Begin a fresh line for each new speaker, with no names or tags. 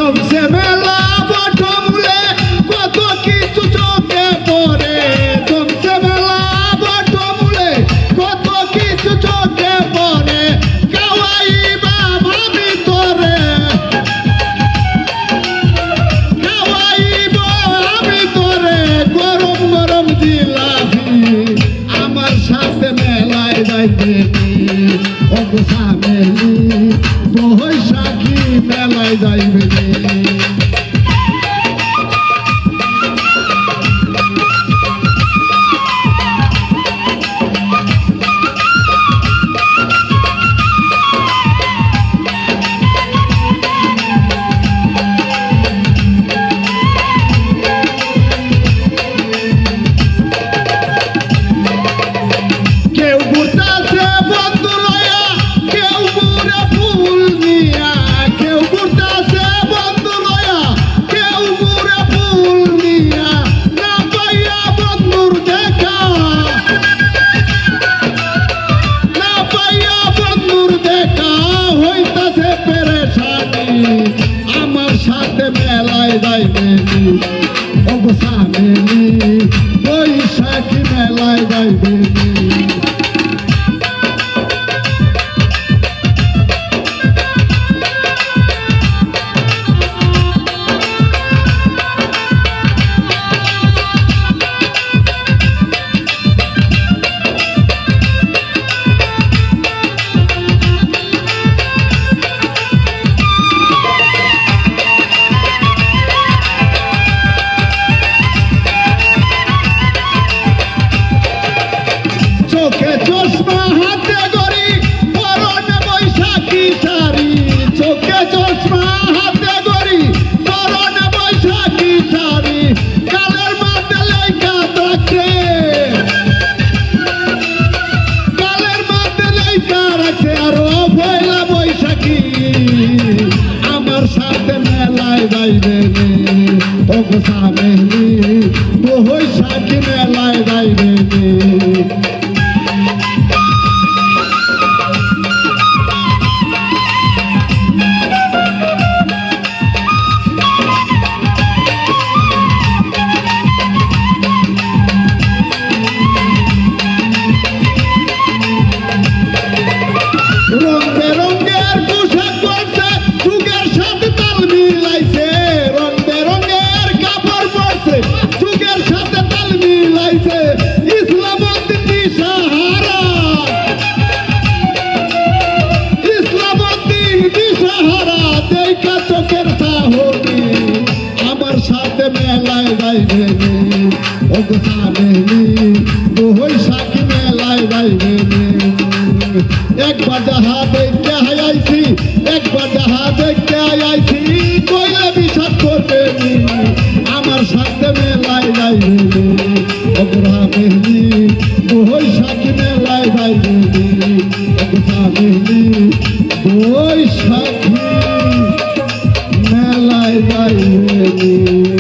জমছে মেলা বটমূলে কত কিছু চোখে পড়ে জমছে মেলা বটমূলে কত কিছু চোখে পড়ে খাওয়াইবা ভাবি তোরে খাওয়াইব আমি তোরে গরম গরম জিলাপি আমার সাথে মেলায় যাইবে অবসামেলি বৈশাখী মেলায় যাইবে কেউ ঘুরতেছে বন্ধু লয়া কেউ ঘুরে ফুল নিয়া কেউ ঘুরতেছে বন্ধু লয়া কেউ ঘুরে ফুল নিয়া না পাইয়া বন্ধুর দেখা না পাইয়া বন্ধুর দেখা হইতাছে পেরেশানি আমার সাথে মেলায় যাইবে অবসানেলি বৈশাখী মেলায় যাইবে চোখে চশমা হাতে গড়ি পরনে বৈশাখী শাড়ি চোখে চশমা হাতে গড়ি পরনে বৈশাখী শাড়ি কালের মাঝে লেখা থাকে কালের মাঝে লেখা রাখে আরো পয়লা বৈশাখী আমার সাথে মেলায় যাইবে অবসামেলি বৈশাখী মেলায় যাইবে রং বেরঙের পোশাক পরছে যুগের সাথে তাল মিলাইছে রং বেরঙের কাপড় পরছে যুগের সাথে তাল মিলাইছে ইসলামউদ্দিন দিশাহারা ইসলামউদ্দিন দিশাহারা দেখা চোখের সাহনি আমার সাথে মেলায় যাইবে অবসানেলি বৈশাখী মেলায় যাইবে একবার যাহা দেখতে আইছি একবার যাহা দেখতে আইছি কইলে বিশ্বাস করবে আমার সাথে মেলায় যাইবে অবসানেলি বৈশাখী মেলায় যাইবে অবসানেলি বৈশাখী মেলায় যাইবে।